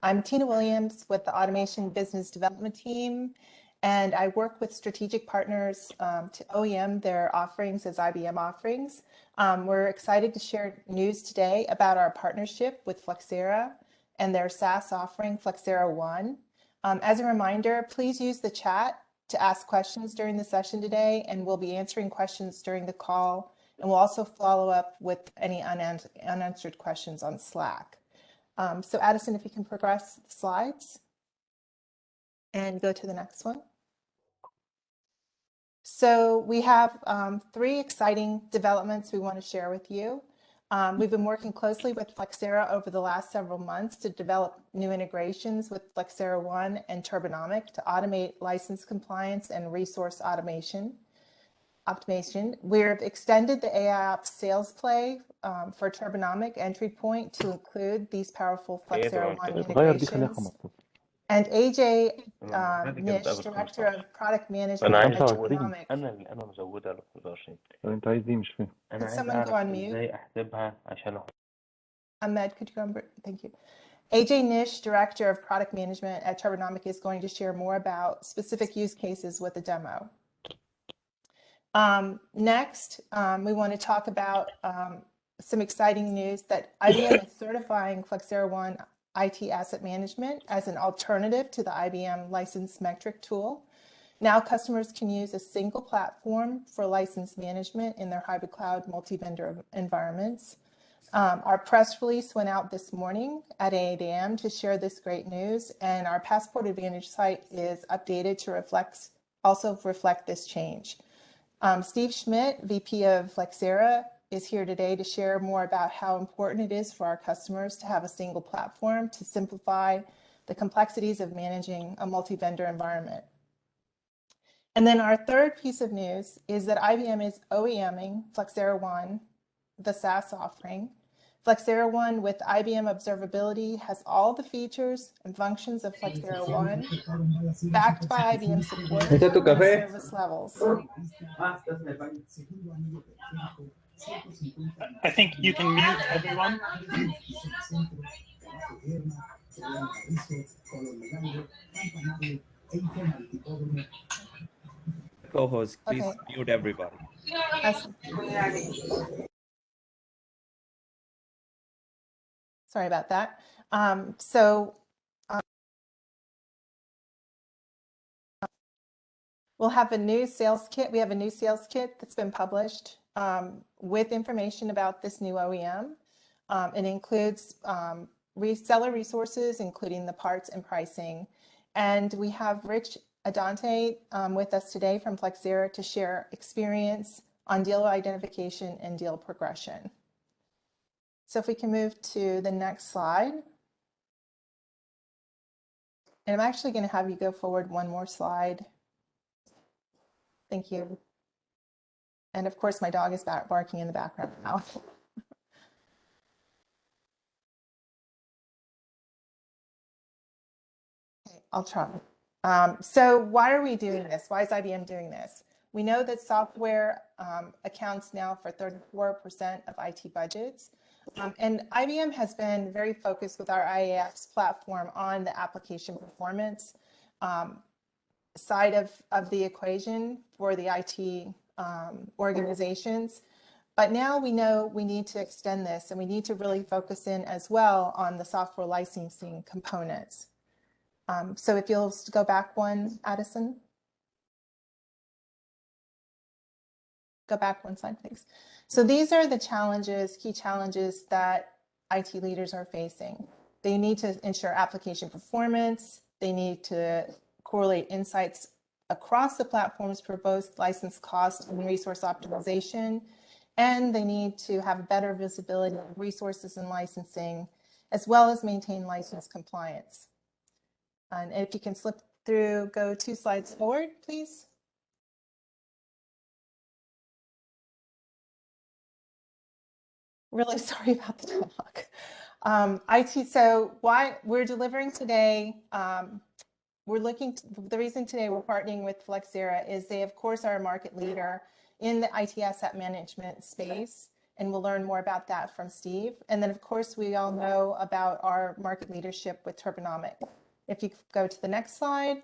I'm Tina Williams with the Automation Business Development Team, and I work with strategic partners to OEM their offerings as IBM offerings. We're excited to share news today about our partnership with Flexera and their SaaS offering, Flexera One. As a reminder, please use the chat to ask questions during the session today, and we'll be answering questions during the call, and we'll also follow up with any unanswered questions on Slack. So Addison, if you can progress the slides and go to the next one. So we have 3 exciting developments we want to share with you. We've been working closely with Flexera over the last several months to develop new integrations with Flexera One and Turbonomic to automate license compliance and resource optimization. We've extended the AIOps sales play for Turbonomic entry point to include these powerful Flexera One integrations. And AJ Nish, Director of Product Management at Turbonomic. انا مزودها ل 25. انت عايز ايه؟ مش فاهم. انا عايز Someone go اعرف on mute. ازاي احسبها عشان Ahmed, could you go on? Thank you. AJ Nish, Director of Product Management at Turbonomic, is going to share more about specific use cases with a demo. Next, we want to talk about some exciting news that IBM is certifying Flexera One IT Asset Management as an alternative to the IBM License Metric tool. Now customers can use a single platform for license management in their hybrid cloud multi-vendor environments. Our press release went out this morning at 8 a.m. to share this great news, and our Passport Advantage site is updated to also reflect this change. Steve Schmidt, VP of Flexera, is here today to share more about how important it is for our customers to have a single platform to simplify the complexities of managing a multi-vendor environment. And then our third piece of news is that IBM is OEMing Flexera One, the SaaS offering. Flexera One with IBM Observability has all the features and functions of Flexera One, backed by IBM support and service levels. I think you can mute everyone. Co-host, please Okay. mute everybody. Sorry about that. We'll have a new sales kit. We have a new sales kit that's been published with information about this new OEM. It includes reseller resources, including the parts and pricing. And we have Rich Adante with us today from Flexera to share experience on deal identification and deal progression. So if we can move to the next slide. And I'm actually going to have you go forward one more slide. Thank you. And of course, my dog is barking in the background now. Okay, I'll try. So why are we doing this? Why is IBM doing this? We know that software accounts now for 34% of IT budgets. And IBM has been very focused with our IAX platform on the application performance side of the equation for the IT organizations. But now we know we need to extend this, and we need to really focus in as well on the software licensing components. So if you'll go back one, Addison. Go back one slide, please. So these are the challenges, key challenges that IT leaders are facing. They need to ensure application performance. They need to correlate insights across the platforms for both license cost and resource optimization. And they need to have better visibility of resources and licensing, as well as maintain license compliance. And if you can slip through, go 2 slides forward, please. Really sorry about the dog. IT, so why we're delivering today, the reason today we're partnering with Flexera is they, of course, are a market leader in the IT asset management space. And we'll learn more about that from Steve. And then, of course, we all know about our market leadership with Turbonomic. If you go to the next slide.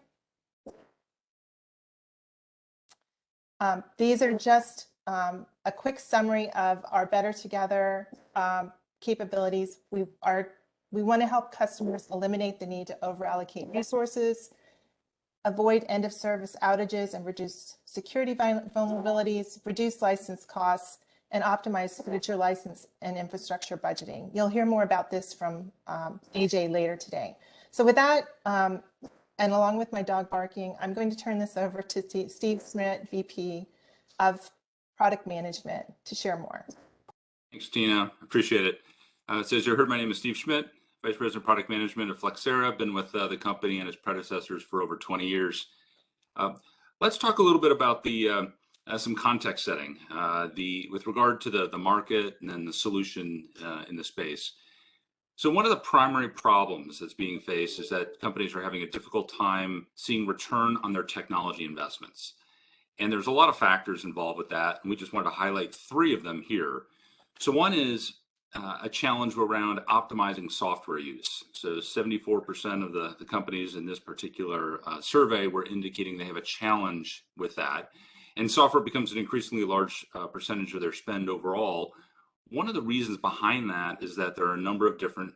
These are just a quick summary of our Better Together capabilities. We want to help customers eliminate the need to over-allocate resources, avoid end-of-service outages and reduce security vulnerabilities, reduce license costs, and optimize future license and infrastructure budgeting. You'll hear more about this from AJ later today. So with that, and along with my dog barking, I'm going to turn this over to Steve Schmidt, VP of Product Management, to share more. Thanks, Tina. Appreciate it. So as you heard, my name is Steve Schmidt, Vice President of Product Management of Flexera. I've been with the company and its predecessors for over 20 years. Let's talk a little bit about the some context setting with regard to the market and then the solution in the space. So one of the primary problems that's being faced is that companies are having a difficult time seeing return on their technology investments. And there's a lot of factors involved with that, and we just wanted to highlight 3 of them here. So one is a challenge around optimizing software use. So 74% of the companies in this particular survey were indicating they have a challenge with that. And software becomes an increasingly large percentage of their spend overall. One of the reasons behind that is that there are a number of different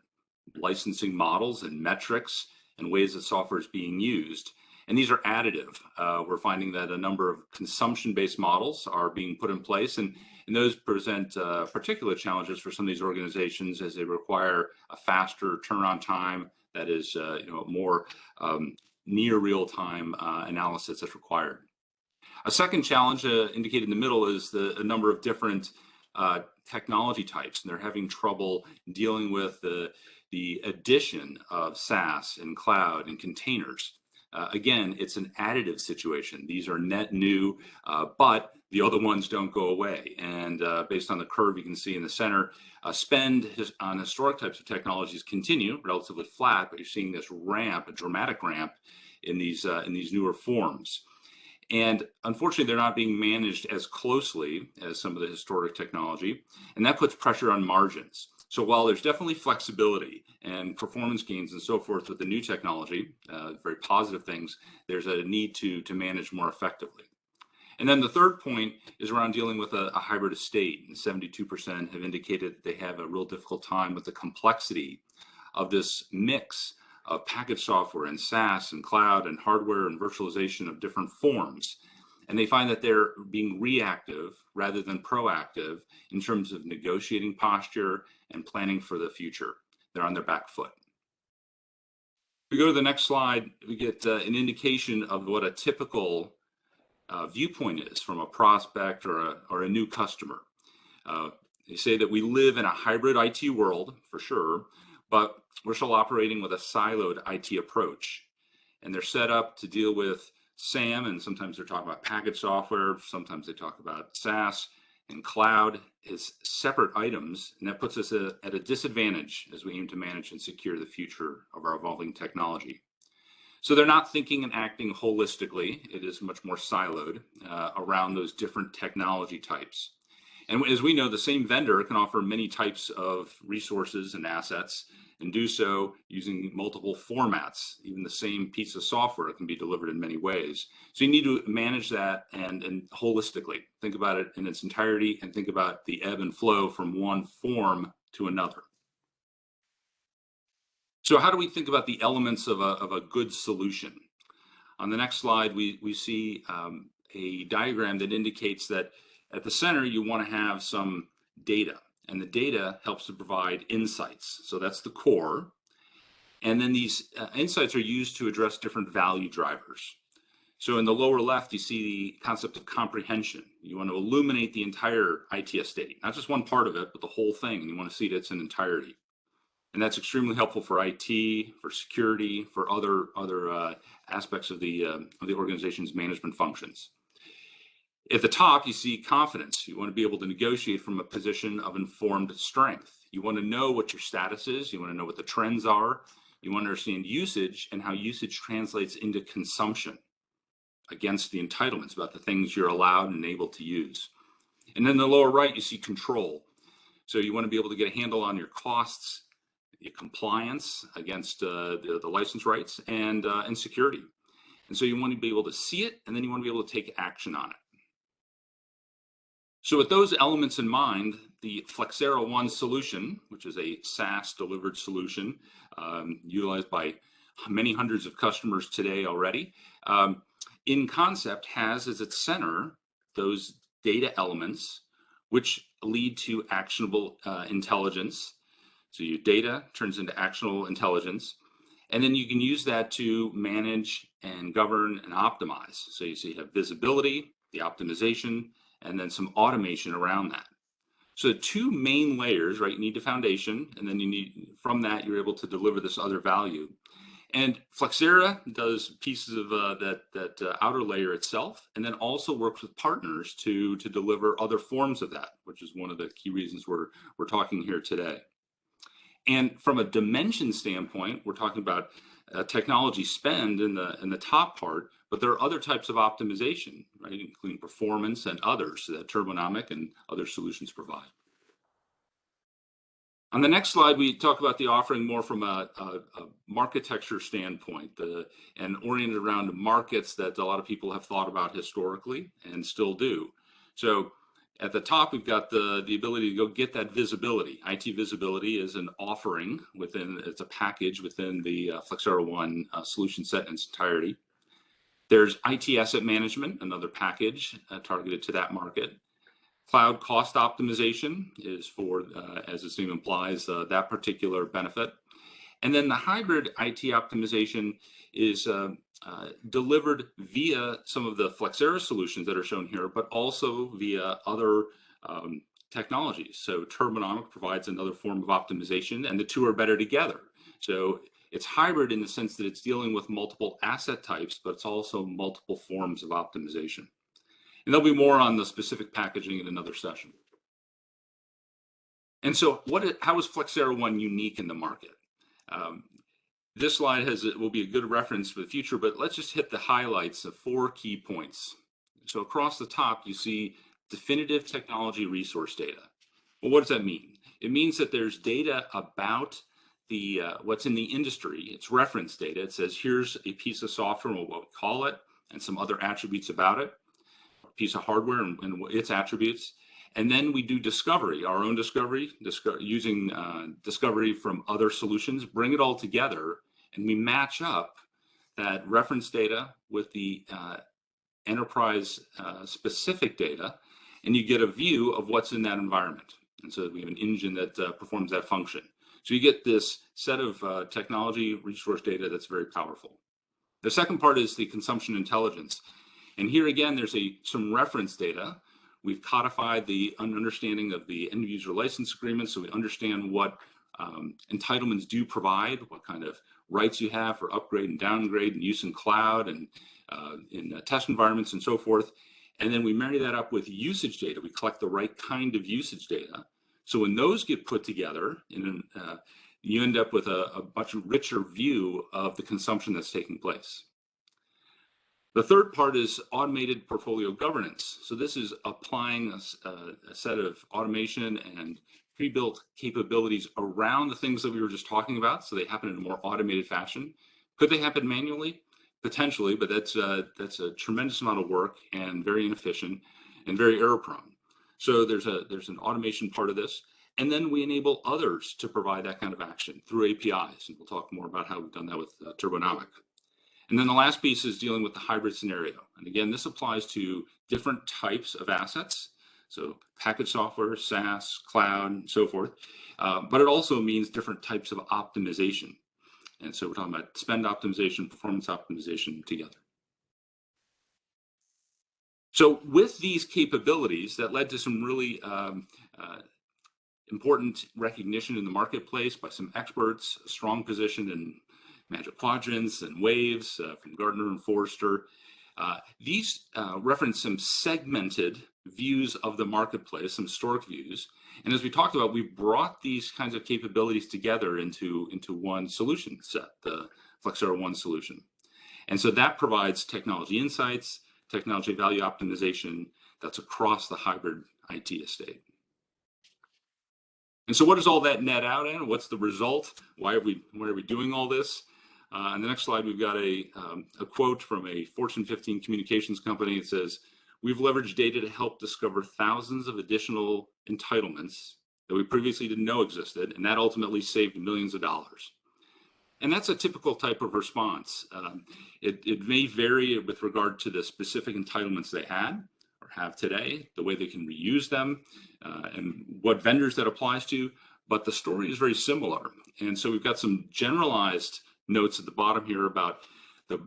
licensing models and metrics and ways that software is being used. And these are additive. We're finding that a number of consumption-based models are being put in place, and those present particular challenges for some of these organizations as they require a faster turnaround time that is more near real-time analysis that's required. A second challenge indicated in the middle is a number of different technology types, and they're having trouble dealing with the addition of SaaS and cloud and containers. Again, it's an additive situation. These are net new, but the other ones don't go away. And based on the curve you can see in the center, spend on historic types of technologies continue relatively flat, but you're seeing this ramp, a dramatic ramp in these newer forms. And unfortunately, they're not being managed as closely as some of the historic technology, and that puts pressure on margins. So while there's definitely flexibility and performance gains and so forth with the new technology, very positive things, there's a need to manage more effectively. And then the third point is around dealing with a hybrid estate. And 72% have indicated that they have a real difficult time with the complexity of this mix of packaged software and SaaS and cloud and hardware and virtualization of different forms. And they find that they're being reactive rather than proactive in terms of negotiating posture and planning for the future. They're on their back foot. If we go to the next slide, we get an indication of what a typical viewpoint is from a prospect or a new customer. They say that we live in a hybrid IT world, for sure, but we're still operating with a siloed IT approach. And they're set up to deal with SAM, and sometimes they're talking about packaged software, sometimes they talk about SaaS and cloud as separate items, and that puts us at a disadvantage as we aim to manage and secure the future of our evolving technology. So they're not thinking and acting holistically. It is much more siloed around those different technology types. And as we know, the same vendor can offer many types of resources and assets and do so using multiple formats. Even the same piece of software can be delivered in many ways. So you need to manage that and holistically. Think about it in its entirety and think about the ebb and flow from one form to another. So how do we think about the elements of a good solution? On the next slide, we see a diagram that indicates that at the center, you want to have some data. And the data helps to provide insights. So that's the core. And then these insights are used to address different value drivers. So in the lower left, you see the concept of comprehension. You want to illuminate the entire IT estate, not just one part of it, but the whole thing. And you want to see it in its entirety. And that's extremely helpful for IT, for security, for other aspects of the organization's management functions. At the top, you see confidence. You want to be able to negotiate from a position of informed strength. You want to know what your status is. You want to know what the trends are. You want to understand usage and how usage translates into consumption against the entitlements about the things you're allowed and able to use. And then in the lower right, you see control. So you want to be able to get a handle on your costs, your compliance against the license rights, and security. And so you want to be able to see it, and then you want to be able to take action on it. So with those elements in mind, the Flexera One solution, which is a SaaS delivered solution utilized by many hundreds of customers today already, in concept has as its center those data elements which lead to actionable intelligence. So your data turns into actionable intelligence, and then you can use that to manage and govern and optimize. So you have visibility, the optimization, and then some automation around that. So two main layers, right? You need the foundation, and then you need, from that, you're able to deliver this other value. And Flexera does pieces of that outer layer itself, and then also works with partners to deliver other forms of that, which is one of the key reasons we're talking here today. And from a dimension standpoint, we're talking about technology spend in the top part, but there are other types of optimization, right, including performance and others that Turbonomic and other solutions provide. On the next slide, we talk about the offering more from a marketecture standpoint and oriented around markets that a lot of people have thought about historically and still do. So at the top, we've got the ability to go get that visibility. IT visibility is an offering it's a package within the Flexera One solution set in its entirety. There's IT asset management, another package targeted to that market. Cloud cost optimization is for, as its name implies, that particular benefit. And then the hybrid IT optimization is delivered via some of the Flexera solutions that are shown here, but also via other technologies. So Turbonomic provides another form of optimization, and the two are better together. So it's hybrid in the sense that it's dealing with multiple asset types, but it's also multiple forms of optimization. And there'll be more on the specific packaging in another session. And so how is Flexera One unique in the market? This slide will be a good reference for the future, but let's just hit the highlights of 4 key points. So across the top, you see definitive technology resource data. Well, what does that mean? It means that there's data about what's in the industry. It's reference data. It says, here's a piece of software, and what we call it, and some other attributes about it. Piece of hardware and its attributes, and then we do discovery, our own discovery, using discovery from other solutions, bring it all together, and we match up that reference data with the enterprise specific data, and you get a view of what's in that environment. And so we have an engine that performs that function. So you get this set of technology resource data that's very powerful. The second part is the consumption intelligence. And here again, there's some reference data. We've codified the understanding of the end user license agreement, so we understand what entitlements do provide, what kind of rights you have for upgrade and downgrade and use in cloud and in test environments and so forth. And then we marry that up with usage data. We collect the right kind of usage data. So when those get put together, you end up with a much richer view of the consumption that's taking place. The third part is automated portfolio governance. So this is applying a set of automation and pre-built capabilities around the things that we were just talking about, so they happen in a more automated fashion. Could they happen manually? Potentially, but that's a tremendous amount of work and very inefficient and very error-prone. So there's an automation part of this, and then we enable others to provide that kind of action through APIs, and we'll talk more about how we've done that with Turbonomic. And then the last piece is dealing with the hybrid scenario. And again, this applies to different types of assets. So packaged software, SaaS, cloud, and so forth. But it also means different types of optimization. And so we're talking about spend optimization, performance optimization together. So with these capabilities, that led to some really important recognition in the marketplace by some experts, a strong position in Magic Quadrants and Waves from Gartner and Forrester. These reference some segmented views of the marketplace, some historic views. And as we talked about, we've brought these kinds of capabilities together into one solution set, the Flexera One solution. And so that provides technology insights, technology value optimization that's across the hybrid IT estate. And so what does all that net out in? What's the result? Why are we doing all this? On the next slide, we've got a quote from a Fortune 15 communications company. It says, "We've leveraged data to help discover thousands of additional entitlements that we previously didn't know existed, and that ultimately saved millions of dollars." And that's a typical type of response. It may vary with regard to the specific entitlements they had or have today, the way they can reuse them, and what vendors that applies to, but the story is very similar. And so we've got some generalized notes at the bottom here about the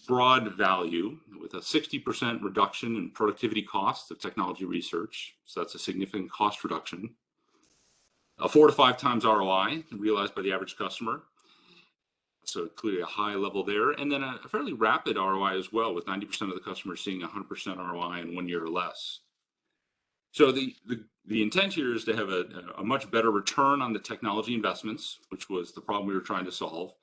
broad value with a 60% reduction in productivity costs of technology research. So that's a significant cost reduction. A 4 to 5 times ROI realized by the average customer. So clearly a high level there. And then a fairly rapid ROI as well, with 90% of the customers seeing 100% ROI in 1 year or less. So the intent here is to have a much better return on the technology investments, which was the problem we were trying to solve,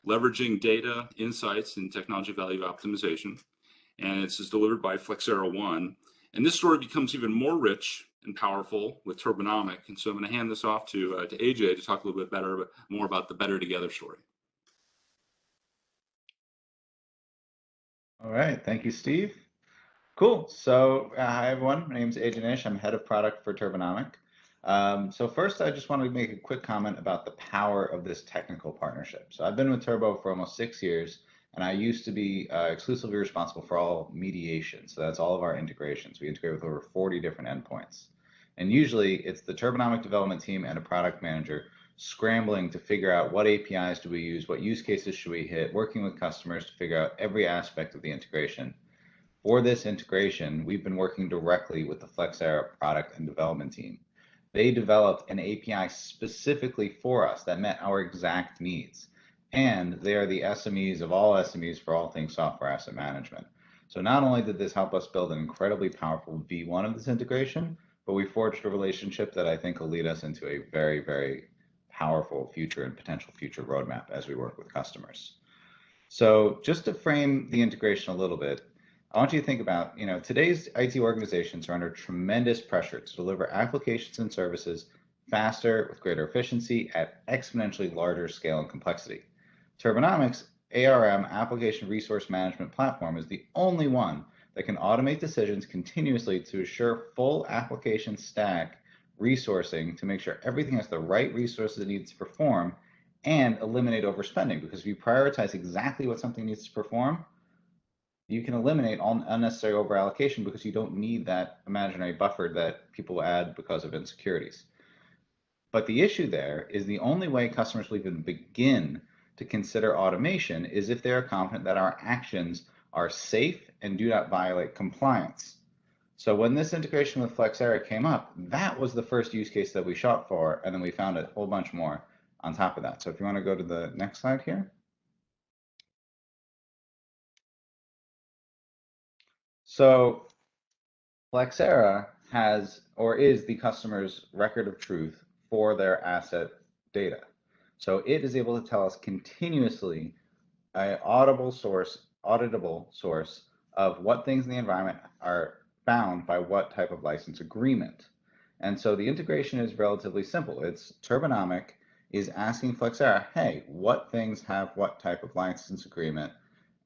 leveraging data, insights, and technology value optimization. And this is delivered by Flexera One. And this story becomes even more rich and powerful with Turbonomic. And so I'm going to hand this off to AJ to talk a little bit more about the Better Together story. All right, thank you, Steve. Cool. So hi, everyone. My name is AJ Nish. I'm head of product for Turbonomic. So first, I just want to make a quick comment about the power of this technical partnership. So I've been with Turbo for almost 6 years, and I used to be exclusively responsible for all mediation. So that's all of our integrations. We integrate with over 40 different endpoints. And usually it's the Turbonomic development team and a product manager scrambling to figure out what APIs do we use, what use cases should we hit, working with customers to figure out every aspect of the integration. For this integration, we've been working directly with the Flexera product and development team. They developed an API specifically for us that met our exact needs. And they are the SMEs of all SMEs for all things software asset management. So not only did this help us build an incredibly powerful V1 of this integration, but we forged a relationship that I think will lead us into a very, very powerful future and potential future roadmap as we work with customers. So just to frame the integration a little bit, I want you to think about, today's IT organizations are under tremendous pressure to deliver applications and services faster with greater efficiency at exponentially larger scale and complexity. Turbonomic's ARM, Application Resource Management Platform, is the only one that can automate decisions continuously to assure full application stack resourcing to make sure everything has the right resources it needs to perform and eliminate overspending. Because if you prioritize exactly what something needs to perform, you can eliminate all unnecessary overallocation because you don't need that imaginary buffer that people add because of insecurities. But the issue there is the only way customers will even begin to consider automation is if they are confident that our actions are safe and do not violate compliance. So when this integration with Flexera came up, that was the first use case that we shot for, and then we found a whole bunch more on top of that. So if you want to go to the next slide here. So Flexera has or is the customer's record of truth for their asset data. So it is able to tell us continuously an auditable source of what things in the environment are bound by what type of license agreement. And so the integration is relatively simple. It's Turbonomic is asking Flexera, hey, what things have what type of license agreement?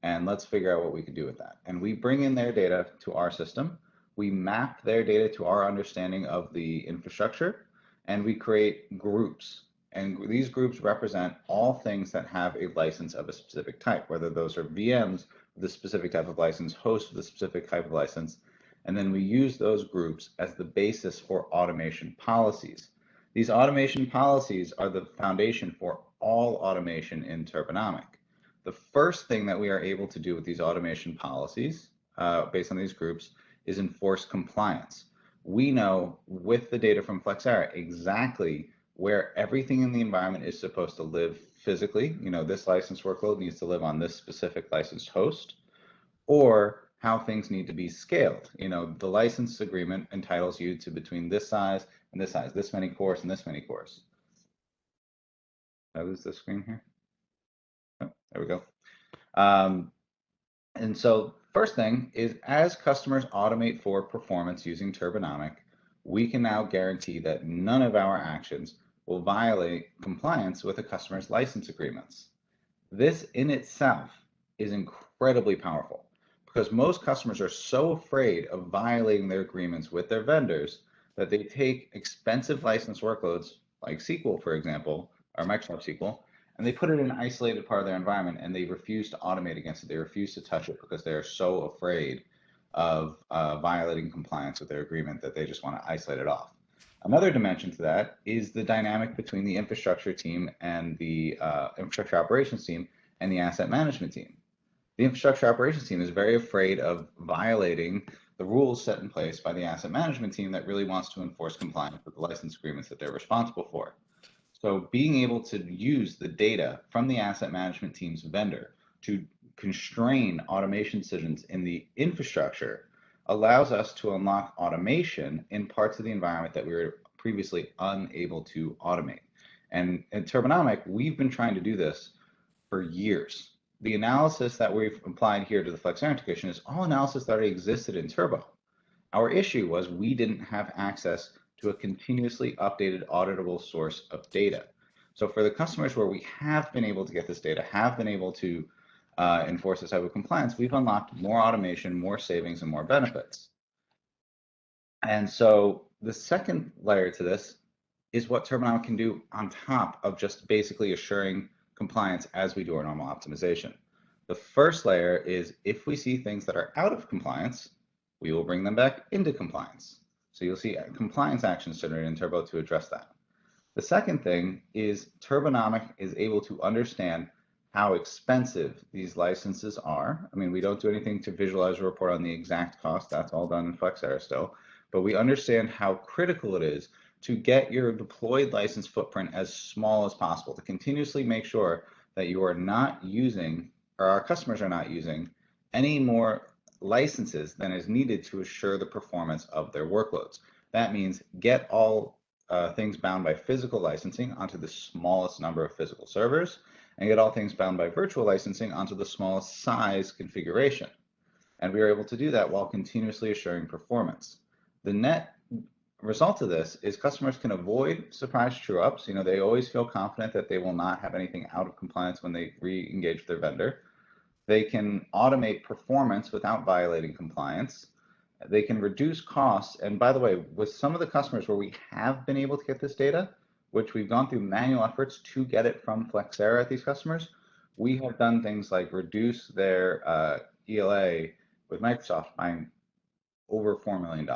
And let's figure out what we can do with that. And we bring in their data to our system. We map their data to our understanding of the infrastructure, and we create groups. And these groups represent all things that have a license of a specific type, whether those are VMs with a specific type of license, hosts with a specific type of license. And then we use those groups as the basis for automation policies. These automation policies are the foundation for all automation in Turbonomic. The first thing that we are able to do with these automation policies, based on these groups, is enforce compliance. We know with the data from Flexera exactly where everything in the environment is supposed to live physically. This license workload needs to live on this specific licensed host, or how things need to be scaled. The license agreement entitles you to between this size and this size, this many cores and this many cores. Did I lose the screen here? Oh, there we go. And so first thing is, as customers automate for performance using Turbonomic, we can now guarantee that none of our actions will violate compliance with a customer's license agreements. This in itself is incredibly powerful because most customers are so afraid of violating their agreements with their vendors that they take expensive license workloads like SQL, for example, or Microsoft SQL, and they put it in an isolated part of their environment and they refuse to automate against it. They refuse to touch it because they're so afraid of violating compliance with their agreement that they just want to isolate it off. Another dimension to that is the dynamic between the infrastructure team and the infrastructure operations team and the asset management team. The infrastructure operations team is very afraid of violating the rules set in place by the asset management team that really wants to enforce compliance with the license agreements that they're responsible for. So being able to use the data from the asset management team's vendor to constrain automation decisions in the infrastructure allows us to unlock automation in parts of the environment that we were previously unable to automate. And at Turbonomic, we've been trying to do this for years. The analysis that we've applied here to the Flexera integration is all analysis that already existed in Turbo. Our issue was we didn't have access to a continuously updated auditable source of data. So for the customers where we have been able to get this data, have been able to enforce this type of compliance, we've unlocked more automation, more savings, and more benefits. And so the second layer to this is what Turbonomic can do on top of just basically assuring compliance as we do our normal optimization. The first layer is if we see things that are out of compliance, we will bring them back into compliance. So you'll see compliance actions generated in Turbo to address that. The second thing is Turbonomic is able to understand how expensive these licenses are. I mean, we don't do anything to visualize or report on the exact cost. That's all done in Flexera still. But we understand how critical it is to get your deployed license footprint as small as possible, to continuously make sure that you are not using, or our customers are not using, any more licenses than is needed to assure the performance of their workloads. That means get all things bound by physical licensing onto the smallest number of physical servers, and get all things bound by virtual licensing onto the smallest size configuration. And we are able to do that while continuously assuring performance. The net result of this is customers can avoid surprise true-ups. You know, they always feel confident that they will not have anything out of compliance when they re-engage their vendor. They can automate performance without violating compliance. They can reduce costs. And by the way, with some of the customers where we have been able to get this data, which we've gone through manual efforts to get it from Flexera at these customers, we have done things like reduce their ELA with Microsoft by over $4 million.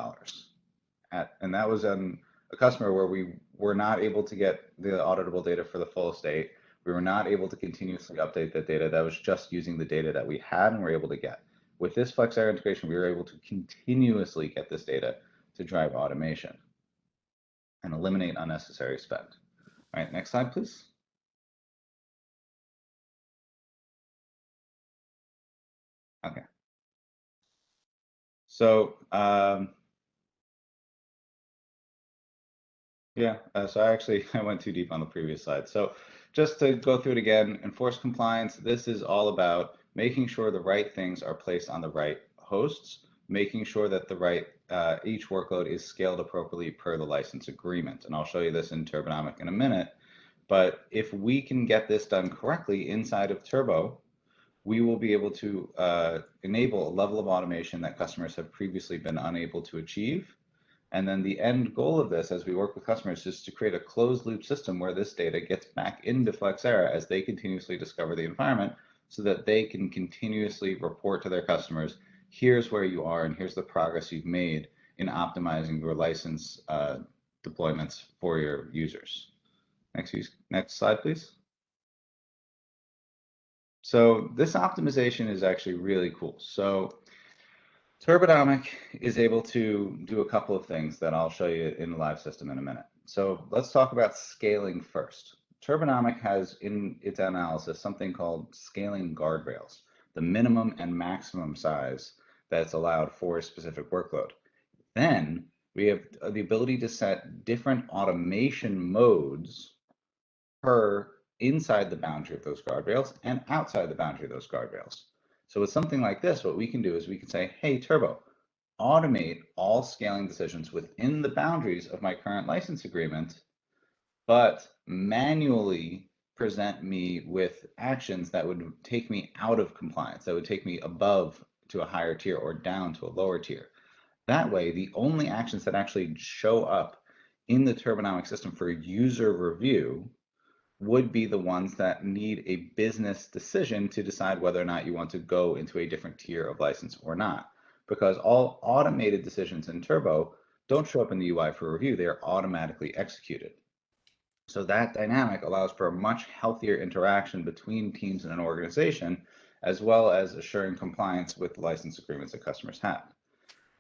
And that was a customer where we were not able to get the auditable data for the full estate. We were not able to continuously update that data. That was just using the data that we had and were able to get. With this Flexera integration, we were able to continuously get this data to drive automation and eliminate unnecessary spend. All right, next slide, please. Okay. So, so I went too deep on the previous slide. So just to go through it again, enforce compliance, this is all about making sure the right things are placed on the right hosts, making sure that the right, each workload is scaled appropriately per the license agreement. And I'll show you this in Turbonomic in a minute. But if we can get this done correctly inside of Turbo, we will be able to enable a level of automation that customers have previously been unable to achieve. And then the end goal of this, as we work with customers, is to create a closed loop system where this data gets back into Flexera as they continuously discover the environment so that they can continuously report to their customers, here's where you are and here's the progress you've made in optimizing your license deployments for your users. Next slide, please. So this optimization is actually really cool. So Turbonomic is able to do a couple of things that I'll show you in the live system in a minute. So let's talk about scaling first. Turbonomic has in its analysis something called scaling guardrails, the minimum and maximum size that's allowed for a specific workload. Then we have the ability to set different automation modes per inside the boundary of those guardrails and outside the boundary of those guardrails. So with something like this, what we can do is we can say, hey, Turbo, automate all scaling decisions within the boundaries of my current license agreement, but manually present me with actions that would take me out of compliance, that would take me above to a higher tier or down to a lower tier. That way, the only actions that actually show up in the Turbonomic system for user review would be the ones that need a business decision to decide whether or not you want to go into a different tier of license or not. Because all automated decisions in Turbo don't show up in the UI for review, they are automatically executed. So that dynamic allows for a much healthier interaction between teams in an organization, as well as assuring compliance with the license agreements that customers have.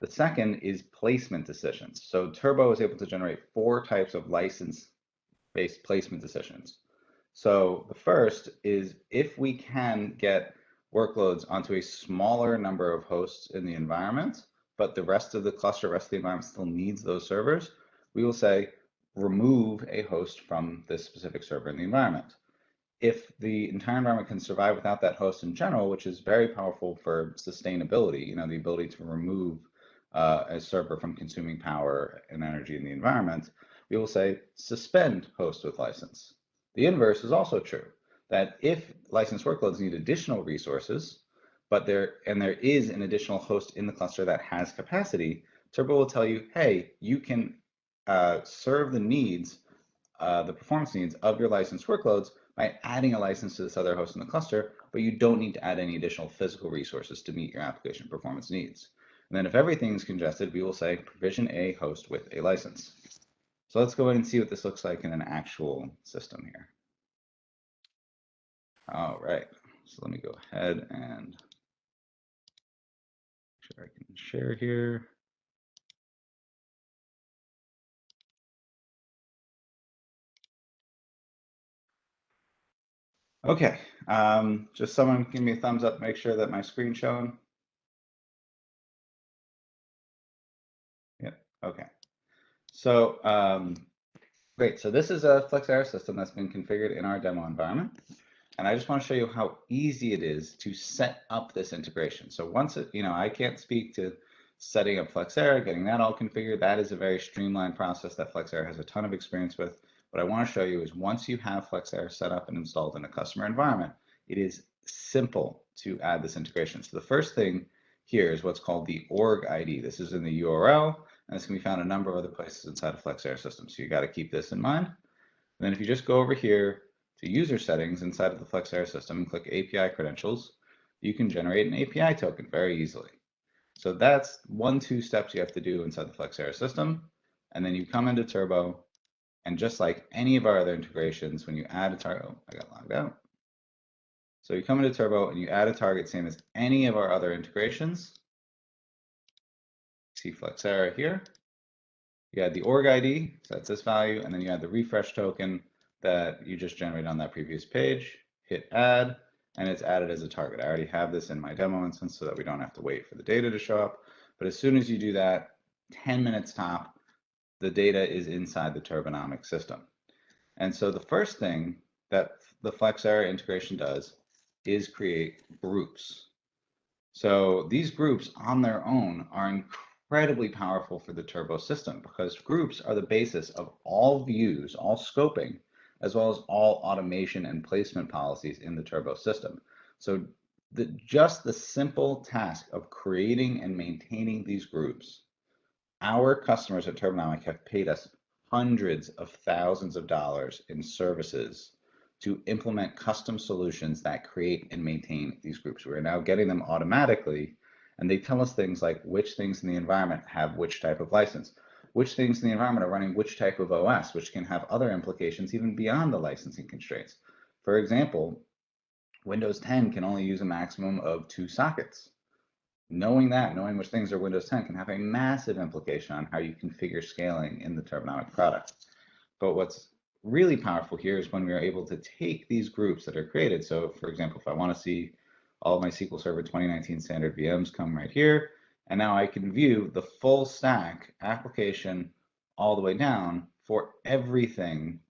The second is placement decisions. So Turbo is able to generate 4 types of license-based placement decisions. So the first is if we can get workloads onto a smaller number of hosts in the environment, but the rest of the cluster, rest of the environment still needs those servers, we will say remove a host from this specific server in the environment. If the entire environment can survive without that host in general, which is very powerful for sustainability, the ability to remove a server from consuming power and energy in the environment, we will say suspend host with license. The inverse is also true, that if license workloads need additional resources, but there is an additional host in the cluster that has capacity, Turbo will tell you, hey, you can serve the needs, the performance needs of your licensed workloads by adding a license to this other host in the cluster, but you don't need to add any additional physical resources to meet your application performance needs. And then if everything's congested, we will say provision a host with a license. So let's go ahead and see what this looks like in an actual system here. All right, so let me go ahead and make sure I can share here. Okay, just someone give me a thumbs up, make sure that my screen's showing. Yep, okay. So great, so this is a Flexera system that's been configured in our demo environment. And I just want to show you how easy it is to set up this integration. So once I can't speak to setting up Flexera, getting that all configured. That is a very streamlined process that Flexera has a ton of experience with. What I want to show you is once you have Flexera set up and installed in a customer environment, it is simple to add this integration. So the first thing here is what's called the org ID. This is in the URL, and this can be found in a number of other places inside of Flexera systems. So you got to keep this in mind. And then if you just go over here to user settings inside of the Flexera system and click API credentials, you can generate an API token very easily. So that's 1-2 steps you have to do inside the Flexera system. And then you come into Turbo, and just like any of our other integrations, when you add a target, oh, I got logged out. So you come into Turbo and you add a target, same as any of our other integrations. See Flexera here. You add the org ID, so that's this value, and then you add the refresh token that you just generated on that previous page. Hit add, and it's added as a target. I already have this in my demo instance so that we don't have to wait for the data to show up. But as soon as you do that, 10 minutes top, the data is inside the Turbonomic system. And so the first thing that the Flexera integration does is create groups. So these groups on their own are incredibly powerful for the Turbo system because groups are the basis of all views, all scoping, as well as all automation and placement policies in the Turbo system. So just the simple task of creating and maintaining these groups, our customers at Turbonomic have paid us hundreds of thousands of dollars in services to implement custom solutions that create and maintain these groups. We're now getting them automatically, and they tell us things like which things in the environment have which type of license, which things in the environment are running which type of OS, which can have other implications even beyond the licensing constraints. For example, Windows 10 can only use a maximum of 2 sockets. Knowing which things are Windows 10 can have a massive implication on how you configure scaling in the Turbonomic product. But what's really powerful here is when we are able to take these groups that are created. So for example, if I want to see all of my SQL Server 2019 standard VMs come right here, and now I can view the full stack application all the way down for everything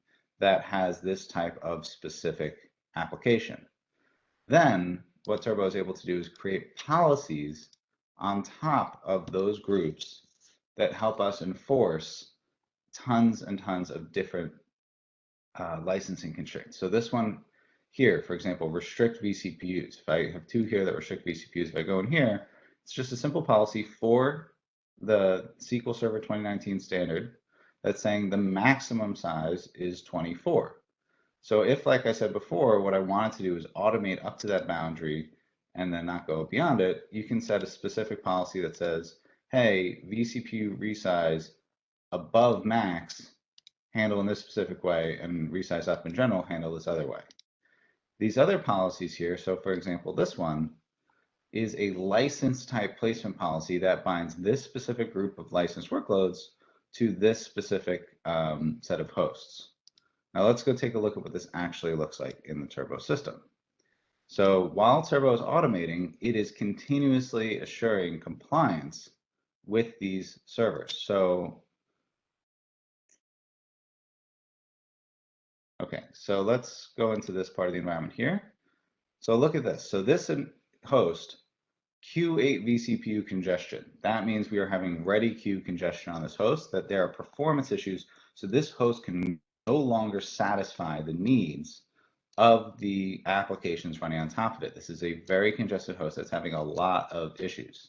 that has this type of specific application. Then what Turbo is able to do is create policies on top of those groups that help us enforce tons and tons of different licensing constraints. So this one here, for example, restrict vCPUs. If I have two here that restrict vCPUs, if I go in here, it's just a simple policy for the SQL Server 2019 standard that's saying the maximum size is 24. So if, like I said before, what I wanted to do is automate up to that boundary and then not go beyond it, you can set a specific policy that says, hey, vCPU resize above max, handle in this specific way, and resize up in general, handle this other way. These other policies here, so for example, this one is a license type placement policy that binds this specific group of licensed workloads to this specific set of hosts. Now let's go take a look at what this actually looks like in the Turbo system. So while Turbo is automating, it is continuously assuring compliance with these servers. So, okay, so let's go into this part of the environment here. So look at this. So this host, Q8 vCPU congestion. That means we are having ready queue congestion on this host, that there are performance issues. So this host can no longer satisfy the needs of the applications running on top of it. This is a very congested host that's having a lot of issues.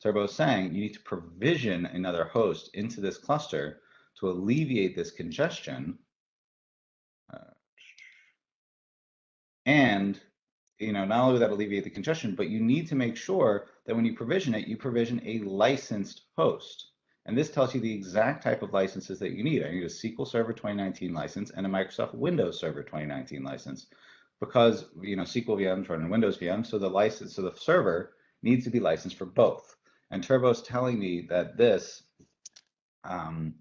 Turbo is saying you need to provision another host into this cluster to alleviate this congestion. And not only will that alleviate the congestion, but you need to make sure that when you provision it, you provision a licensed host. And this tells you the exact type of licenses that you need. I need a SQL Server 2019 license and a Microsoft Windows Server 2019 license, because SQL VMs run in Windows VMs, so the server needs to be licensed for both. And Turbo's telling me that this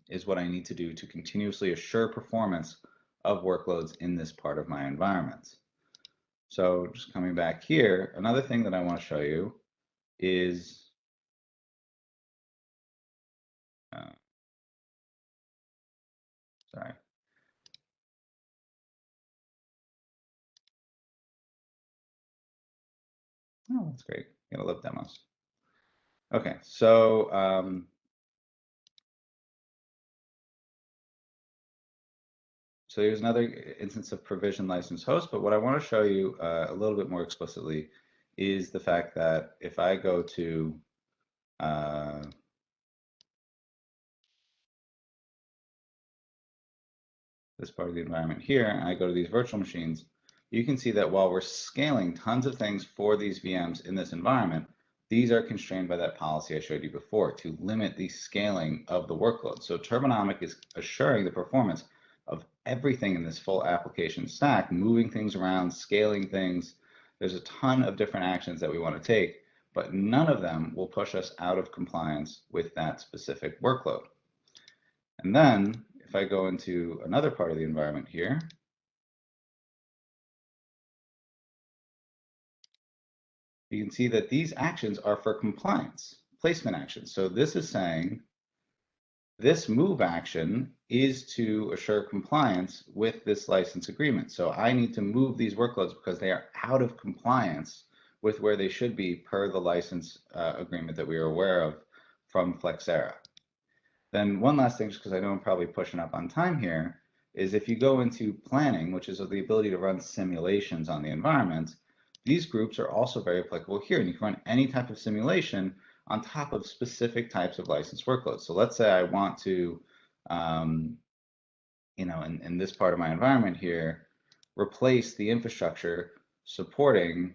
is what I need to do to continuously assure performance of workloads in this part of my environment. So just coming back here, another thing that I want to show you is sorry. Oh, that's great. Gotta love demos. Okay, so so here's another instance of provision license host, but what I want to show you a little bit more explicitly is the fact that if I go to this part of the environment here, and I go to these virtual machines, you can see that while we're scaling tons of things for these VMs in this environment, these are constrained by that policy I showed you before to limit the scaling of the workload. So Turbonomic is assuring the performance of everything in this full application stack, moving things around, scaling things. There's a ton of different actions that we want to take, but none of them will push us out of compliance with that specific workload. And then if I go into another part of the environment here, you can see that these actions are for compliance, placement actions. So this is saying this move action is to assure compliance with this license agreement. So I need to move these workloads because they are out of compliance with where they should be per the license agreement that we are aware of from Flexera. Then one last thing, just because I know I'm probably pushing up on time here, is if you go into planning, which is the ability to run simulations on the environment, these groups are also very applicable here, and you can run any type of simulation on top of specific types of licensed workloads. So let's say I want to, in this part of my environment here, replace the infrastructure supporting,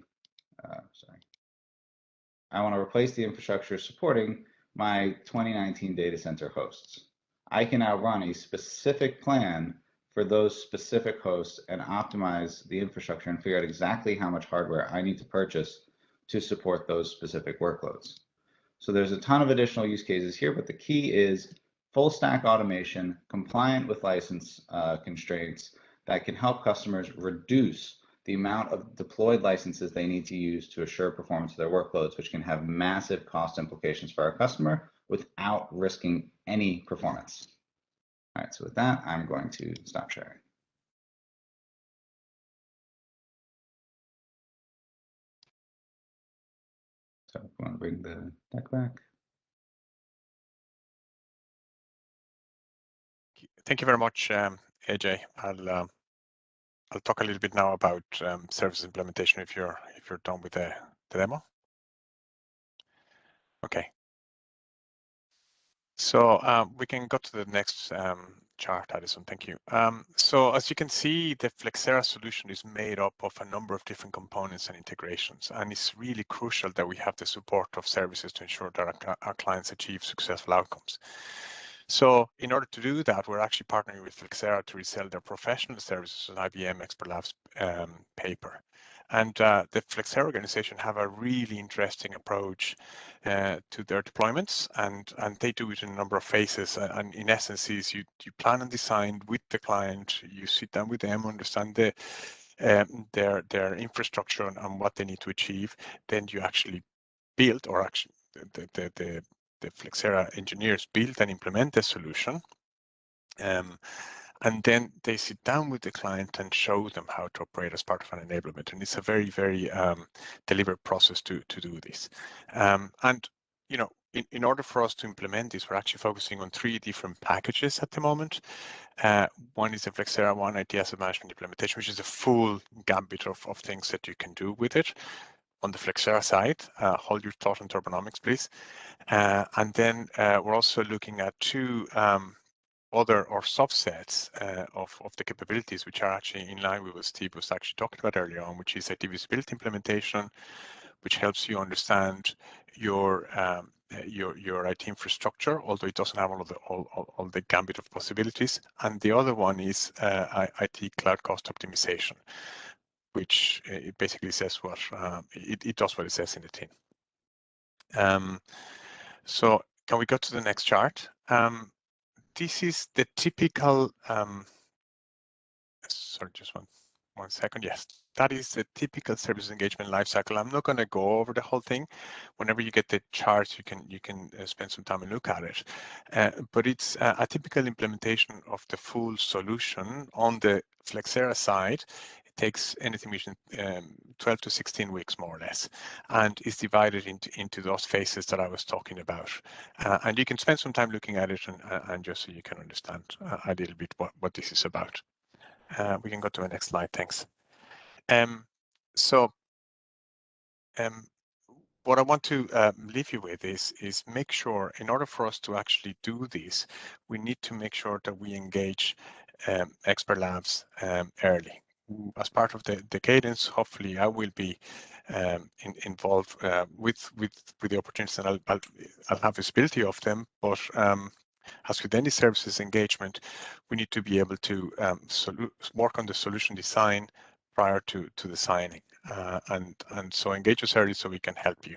I want to replace the infrastructure supporting my 2019 data center hosts. I can now run a specific plan for those specific hosts and optimize the infrastructure and figure out exactly how much hardware I need to purchase to support those specific workloads. So there's a ton of additional use cases here, but the key is full stack automation, compliant with license constraints that can help customers reduce the amount of deployed licenses they need to use to assure performance of their workloads, which can have massive cost implications for our customer without risking any performance. All right, so with that, I'm going to stop sharing. So if you want to bring the deck back. Thank you very much, AJ. I'll talk a little bit now about service implementation if you're done with the demo. Okay. So we can go to the next chart, Addison. Thank you. So as you can see, the Flexera solution is made up of a number of different components and integrations, and it's really crucial that we have the support of services to ensure that our clients achieve successful outcomes. So in order to do that, we're actually partnering with Flexera to resell their professional services on IBM Expert Labs paper. And the Flexera organization have a really interesting approach to their deployments, and they do it in a number of phases. And in essence, is you plan and design with the client, you sit down with them, understand their infrastructure and what they need to achieve. Then you actually build, or actually the Flexera engineers build and implement the solution. And then they sit down with the client and show them how to operate as part of an enablement. And it's a very, very deliberate process to do this. And, you know, in order for us to implement this, we're actually focusing on 3 different packages at the moment. One is the Flexera One IT Asset Management Implementation, which is a full gambit of things that you can do with it. On the Flexera side, hold your thought on Turbonomics, please. And then we're also looking at 2 other or subsets of the capabilities, which are actually in line with what Steve was actually talking about earlier on, which is IT visibility implementation, which helps you understand your IT infrastructure, although it doesn't have all the gambit of possibilities. And the other one is IT cloud cost optimization, which it basically says what it does what it says in the tin. So can we go to the next chart? This is the typical, sorry, just one second. Yes, that is the typical service engagement lifecycle. I'm not going to go over the whole thing. Whenever you get the charts, you can spend some time and look at it. But it's a typical implementation of the full solution on the Flexera side. It takes anything between 12 to 16 weeks, more or less, and is divided into those phases that I was talking about. And you can spend some time looking at it and just so you can understand a little bit what this is about. We can go to the next slide, thanks. What I want to leave you with is make sure, in order for us to actually do this, we need to make sure that we engage Expert Labs early. As part of the cadence, hopefully I will be involved with the opportunities, and I'll have visibility of them. But as with any services engagement, we need to be able to work on the solution design prior to the signing, and so engage us early so we can help you.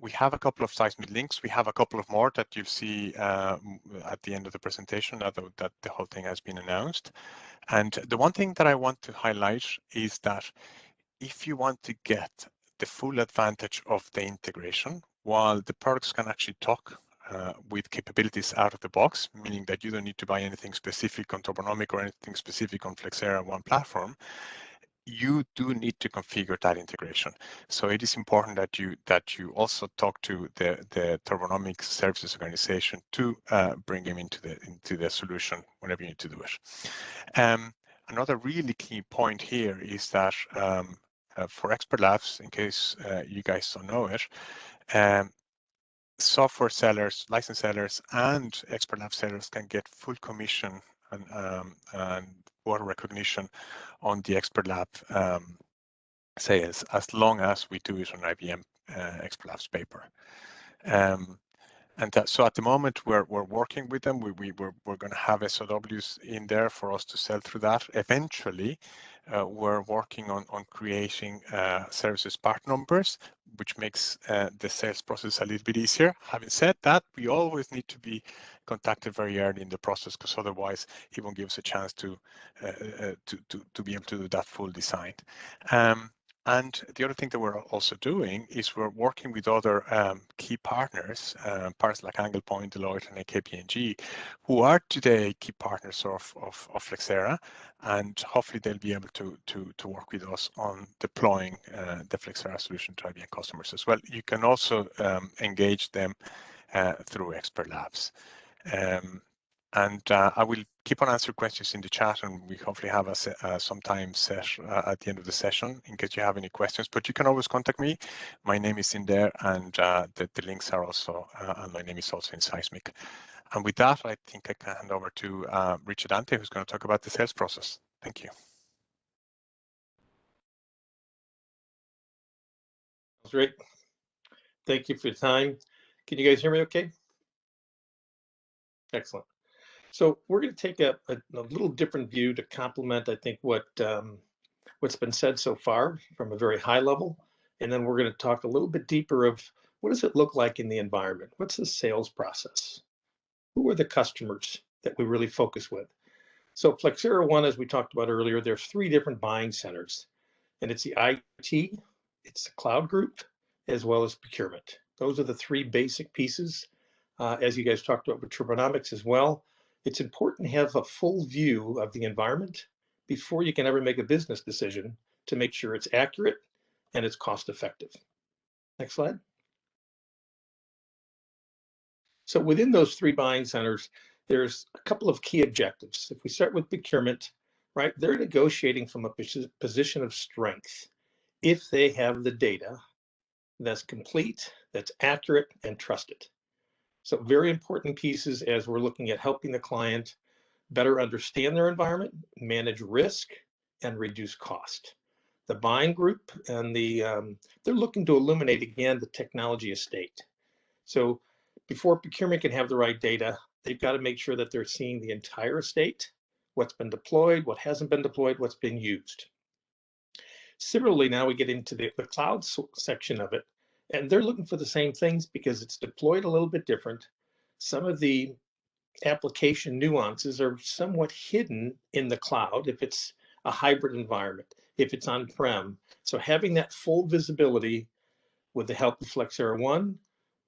We have a couple of seismic links. We have a couple of more that you'll see at the end of the presentation, that the whole thing has been announced. And the one thing that I want to highlight is that if you want to get the full advantage of the integration, while the products can actually talk with capabilities out of the box, meaning that you don't need to buy anything specific on Turbonomic or anything specific on Flexera One platform, you do need to configure that integration. So it is important that you also talk to the Turbonomic services organization to bring them into the solution whenever you need to do it. Another really key point here is that for Expert Labs, in case you guys don't know it, software sellers, license sellers, and Expert Lab sellers can get full commission and water recognition on the Expert Lab sales, as long as we do it on IBM Expert Labs paper. So at the moment we're working with them. We're going to have SOWs in there for us to sell through that. Eventually, we're working on creating services part numbers, which makes the sales process a little bit easier. Having said that, we always need to be contacted very early in the process, because otherwise it won't give us a chance to be able to do that full design. And the other thing that we're also doing is we're working with other key partners, partners like Anglepoint, Deloitte, and KPMG, who are today key partners of Flexera, and hopefully they'll be able to work with us on deploying the Flexera solution to IBM customers as well. You can also engage them through Expert Labs. And I will keep on answering questions in the chat, and we hopefully have some time set at the end of the session in case you have any questions. But you can always contact me. My name is in there, and the links are also, and my name is also in Seismic. And with that, I think I can hand over to Richard Ante, who's going to talk about the sales process. Thank you. Great. Thank you for your time. Can you guys hear me okay? Excellent. So we're going to take a little different view to complement, I think, what's been said so far from a very high level. And then we're going to talk a little bit deeper of what does it look like in the environment? What's the sales process? Who are the customers that we really focus with? So Flexera One, as we talked about earlier, there's 3 different buying centers. And it's the IT, it's the cloud group, as well as procurement. Those are the 3 basic pieces. As you guys talked about with Turbonomics as well, it's important to have a full view of the environment before you can ever make a business decision to make sure it's accurate and it's cost effective. Next slide. So within those 3 buying centers, there's a couple of key objectives. If we start with procurement, right, they're negotiating from a position of strength if they have the data that's complete, that's accurate, and trusted. So very important pieces as we're looking at helping the client better understand their environment, manage risk, and reduce cost. The buying group and they're looking to illuminate again the technology estate. So before procurement can have the right data, they've got to make sure that they're seeing the entire estate, what's been deployed, what hasn't been deployed, what's been used. Similarly, now we get into the cloud section of it, and they're looking for the same things because it's deployed a little bit different. Some of the application nuances are somewhat hidden in the cloud if it's a hybrid environment, if it's on-prem. So having that full visibility with the help of Flexera One,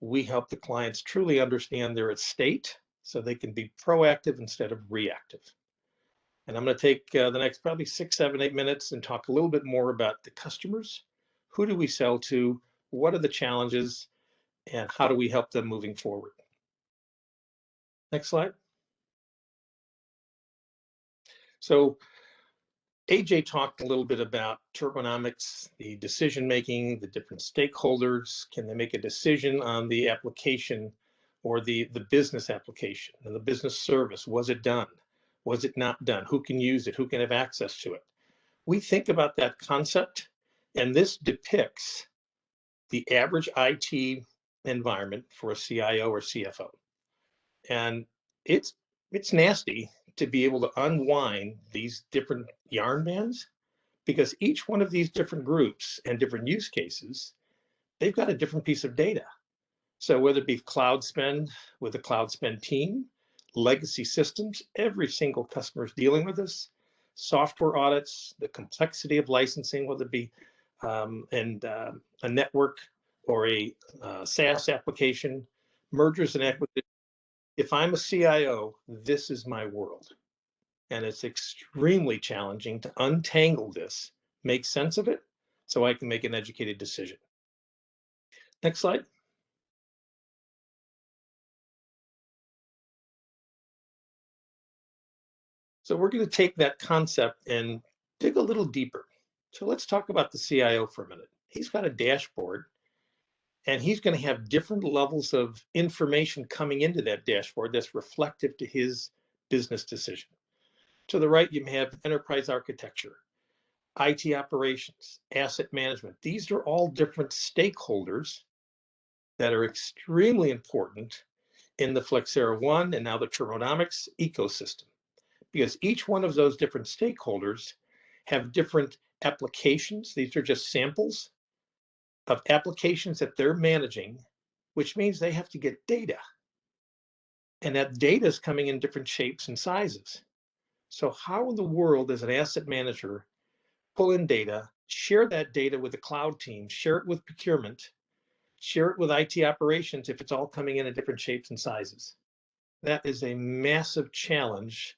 we help the clients truly understand their estate so they can be proactive instead of reactive. And I'm going to take the next probably 6, 7, 8 minutes and talk a little bit more about the customers. Who do we sell to? What are the challenges? And how do we help them moving forward? Next slide. So AJ talked a little bit about Turbonomics, the decision-making, the different stakeholders. Can they make a decision on the application or the business application and the business service? Was it done? Was it not done? Who can use it? Who can have access to it? We think about that concept, and this depicts the average IT environment for a CIO or CFO. And it's nasty to be able to unwind these different yarn bands, because each one of these different groups and different use cases, they've got a different piece of data. So whether it be cloud spend with a cloud spend team, legacy systems, every single customer is dealing with this, software audits, the complexity of licensing, whether it be a network or a SaaS application, mergers and acquisitions. If I'm a CIO, this is my world. And it's extremely challenging to untangle this, make sense of it, so I can make an educated decision. Next slide. So we're going to take that concept and dig a little deeper. So let's talk about the CIO for a minute. He's got a dashboard, and he's going to have different levels of information coming into that dashboard that's reflective to his business decision. To the right, you may have enterprise architecture, IT operations, asset management. These are all different stakeholders that are extremely important in the Flexera One and now the Turbonomics ecosystem, because each one of those different stakeholders have different applications. These are just samples of applications that they're managing, which means they have to get data. And that data is coming in different shapes and sizes. So how in the world does an asset manager pull in data share that data with the cloud team, share it with procurement, share it with IT operations if it's all coming in different shapes and sizes. That is a massive challenge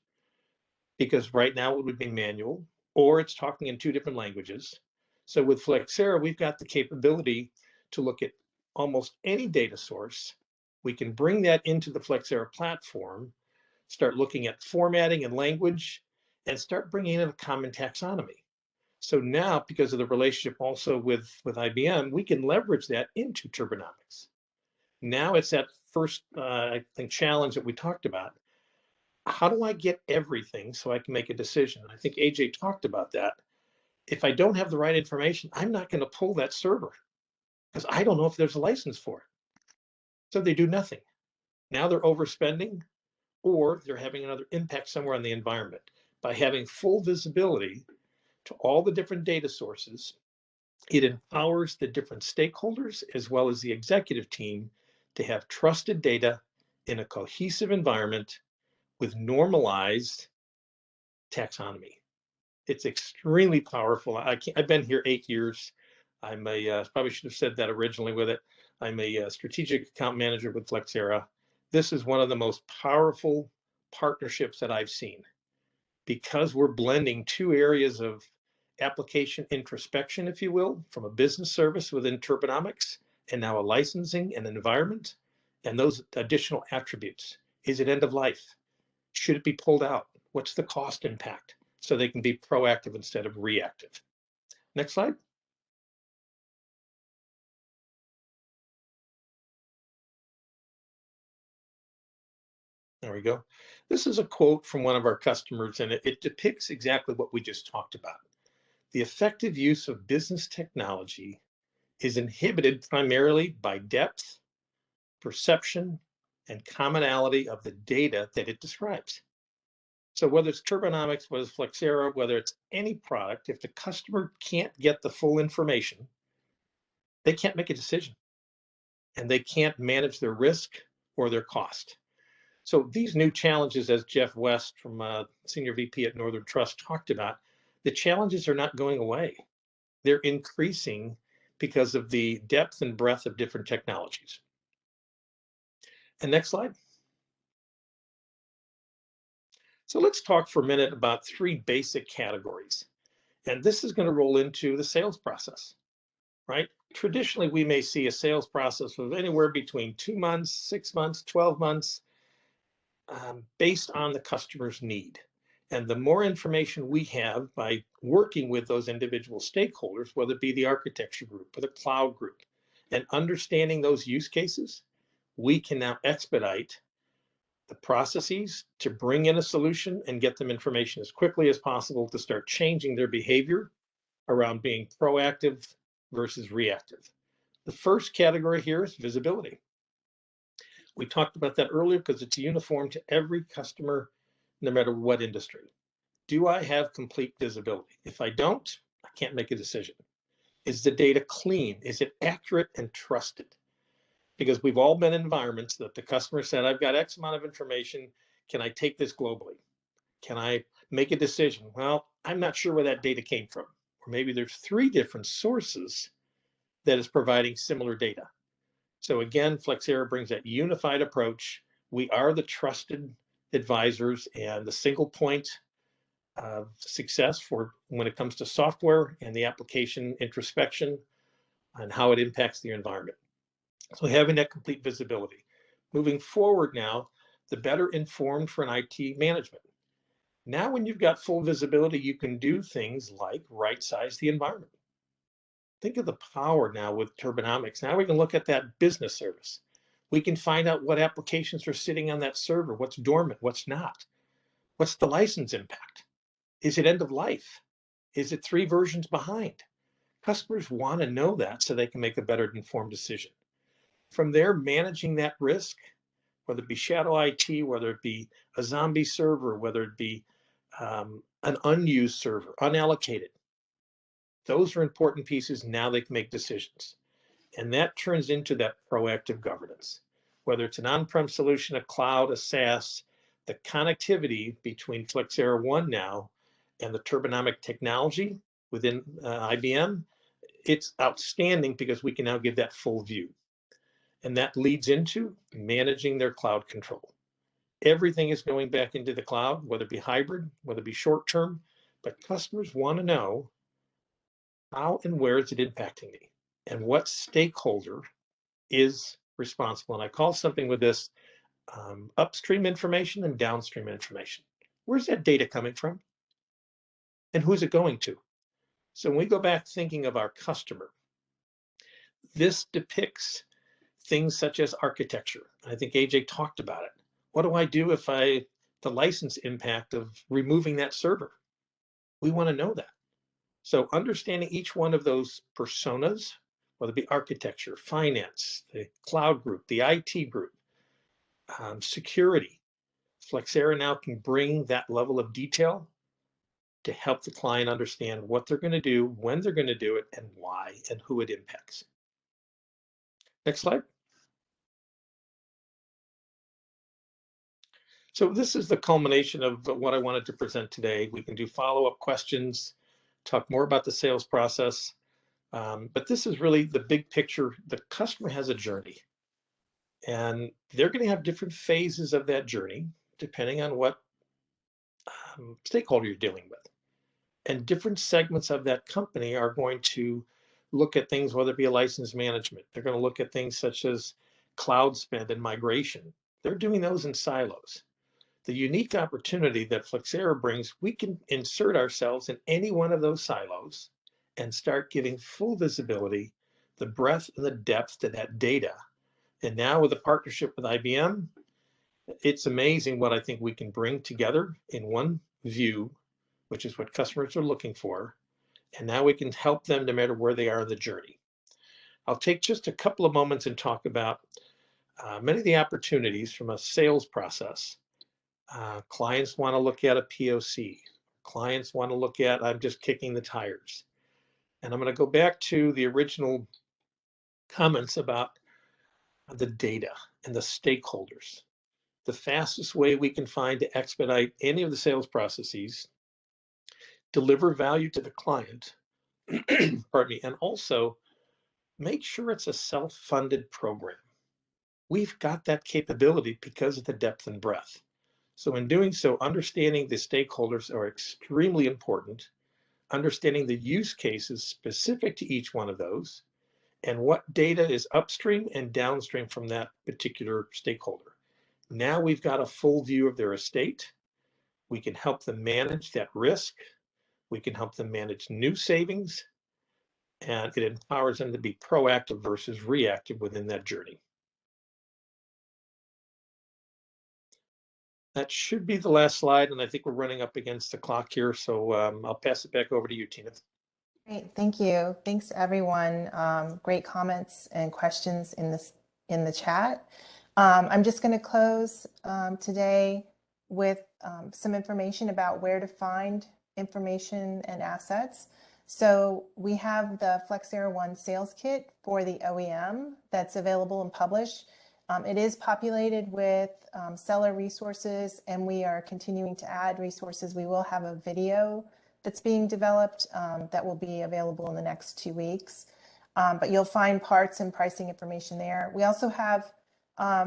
because right now it would be manual or it's talking in two different languages. So with Flexera, we've got the capability to look at almost any data source. We can bring that into the Flexera platform, start looking at formatting and language, and start bringing in a common taxonomy. So now, because of the relationship also with IBM, we can leverage that into Turbonomics. Now it's that first, I think, challenge that we talked about. How do I get everything so I can make a decision? I think AJ talked about that. If I don't have the right information, I'm not going to pull that server because I don't know if there's a license for it. So they do nothing. Now they're overspending or they're having another impact somewhere on the environment. By having full visibility to all the different data sources, it empowers the different stakeholders as well as the executive team to have trusted data in a cohesive environment with normalized taxonomy. It's extremely powerful. I've been here 8 years. I'm probably should have said that originally with it. I'm a strategic account manager with Flexera. This is one of the most powerful partnerships that I've seen because we're blending two areas of application introspection, if you will, from a business service within Turbonomics and now a licensing and environment and those additional attributes. Is it end of life? Should it be pulled out? What's the cost impact? So they can be proactive instead of reactive. Next slide. There we go. This is a quote from one of our customers, and it depicts exactly what we just talked about. The effective use of business technology is inhibited primarily by depth, perception, and commonality of the data that it describes. So whether it's Turbonomics, whether it's Flexera, whether it's any product, if the customer can't get the full information, they can't make a decision and they can't manage their risk or their cost. So these new challenges, as Jeff West from Senior VP at Northern Trust talked about, the challenges are not going away. They're increasing because of the depth and breadth of different technologies. And next slide. So let's talk for a minute about three basic categories. And this is going to roll into the sales process, right? Traditionally, we may see a sales process of anywhere between 2 months, 6 months, 12 months, based on the customer's need. And the more information we have by working with those individual stakeholders, whether it be the architecture group or the cloud group, and understanding those use cases, we can now expedite the processes to bring in a solution and get them information as quickly as possible to start changing their behavior around being proactive versus reactive. The first category here is visibility. We talked about that earlier because it's uniform to every customer, no matter what industry. Do I have complete visibility? If I don't, I can't make a decision. Is the data clean? Is it accurate and trusted? Because we've all been in environments that the customer said, I've got X amount of information. Can I take this globally? Can I make a decision? Well, I'm not sure where that data came from. Or maybe there's 3 different sources that is providing similar data. So again, Flexera brings that unified approach. We are the trusted advisors and the single point of success for when it comes to software and the application introspection and how it impacts the environment. So having that complete visibility. Moving forward now, the better informed for an IT management. Now when you've got full visibility, you can do things like right-size the environment. Think of the power now with Turbonomics. Now we can look at that business service. We can find out what applications are sitting on that server, what's dormant, what's not. What's the license impact? Is it end of life? Is it 3 versions behind? Customers want to know that so they can make a better informed decision. From there, managing that risk, whether it be shadow IT, whether it be a zombie server, whether it be an unused server, unallocated. Those are important pieces. Now they can make decisions. And that turns into that proactive governance. Whether it's an on-prem solution, a cloud, a SaaS, the connectivity between Flexera One now and the Turbonomic technology within IBM, it's outstanding because we can now give that full view. And that leads into managing their cloud control. Everything is going back into the cloud, whether it be hybrid, whether it be short term, but customers want to know how and where is it impacting me and what stakeholder is responsible. And I call something with this upstream information and downstream information. Where's that data coming from? And who's it going to? So when we go back thinking of our customer, this depicts things such as architecture. I think AJ talked about it. What do I do if the license impact of removing that server? We want to know that. So understanding each one of those personas, whether it be architecture, finance, the cloud group, the IT group, security, Flexera now can bring that level of detail to help the client understand what they're going to do, when they're going to do it, and why, and who it impacts. Next slide. So this is the culmination of what I wanted to present today. We can do follow-up questions, talk more about the sales process, but this is really the big picture. The customer has a journey, and they're going to have different phases of that journey depending on what stakeholder you're dealing with. And different segments of that company are going to look at things, whether it be a license management. They're going to look at things such as cloud spend and migration. They're doing those in silos. The unique opportunity that Flexera brings, we can insert ourselves in any one of those silos and start giving full visibility, the breadth and the depth to that data. And now with a partnership with IBM, it's amazing what I think we can bring together in one view, which is what customers are looking for. And now we can help them no matter where they are in the journey. I'll take just a couple of moments and talk about many of the opportunities from a sales process. Clients want to look at a POC. Clients want to look at, I'm just kicking the tires. And I'm going to go back to the original comments about the data and the stakeholders. The fastest way we can find to expedite any of the sales processes, deliver value to the client, pardon me, and also make sure it's a self-funded program. We've got that capability because of the depth and breadth. So in doing so, understanding the stakeholders are extremely important, understanding the use cases specific to each one of those, and what data is upstream and downstream from that particular stakeholder. Now we've got a full view of their estate. We can help them manage that risk. We can help them manage new savings, and it empowers them to be proactive versus reactive within that journey. That should be the last slide, and I think we're running up against the clock here, so I'll pass it back over to you, Tina. Great, thank you. Thanks everyone. Great comments and questions in the chat. I'm just going to close today with some information about where to find information and assets. So we have the Flexera One sales kit for the OEM that's available and published. It is populated with seller resources, and we are continuing to add resources. We will have a video that's being developed that will be available in the next 2 weeks. But you'll find parts and pricing information there. We also have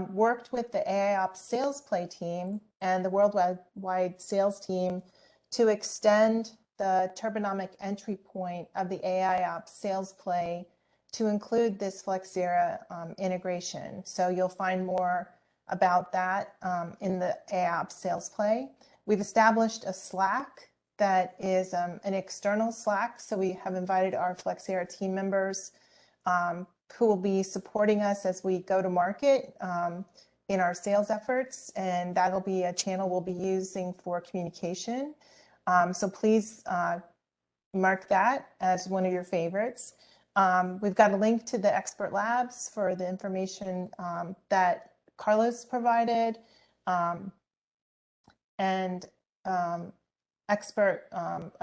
worked with the AIOps sales play team and the worldwide sales team to extend the Turbonomic entry point of the AIOps sales play to include this Flexera integration. So you'll find more about that in the AIOps sales play. We've established a Slack that is an external Slack. So we have invited our Flexera team members who will be supporting us as we go to market in our sales efforts. And that'll be a channel we'll be using for communication. So please mark that as one of your favorites. We've got a link to the expert labs for the information that Carlos provided, and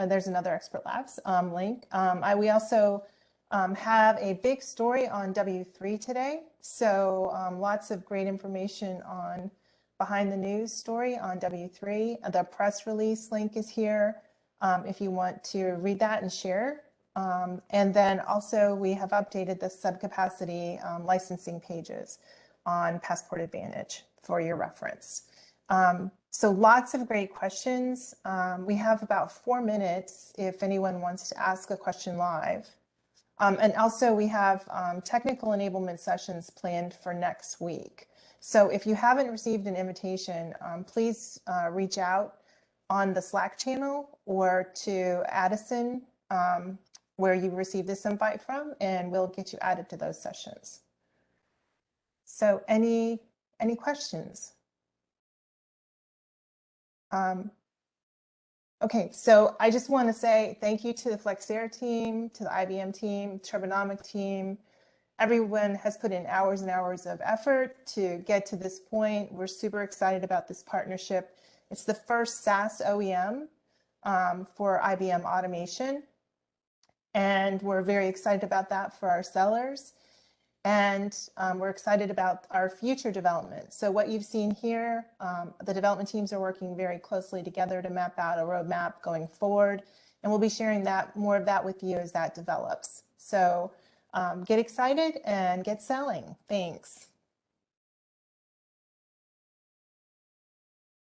there's another expert labs link. We also have a big story on W3 today. So lots of great information on behind the news story on W3. The press release link is here. if you want to read that and share. And then also we have updated the subcapacity licensing pages on Passport Advantage for your reference. So lots of great questions. We have about 4 minutes if anyone wants to ask a question live. And also we have technical enablement sessions planned for next week. So if you haven't received an invitation, please reach out on the Slack channel or to Addison, where you received this invite from, and we'll get you added to those sessions. So any questions? Okay, so I just want to say thank you to the Flexera team, to the IBM team, Turbonomic team. Everyone has put in hours and hours of effort to get to this point. We're super excited about this partnership. It's the first SaaS OEM for IBM automation. And we're very excited about that for our sellers. And we're excited about our future development. So what you've seen here, the development teams are working very closely together to map out a roadmap going forward. And we'll be sharing that, more of that with you as that develops. So get excited and get selling. Thanks.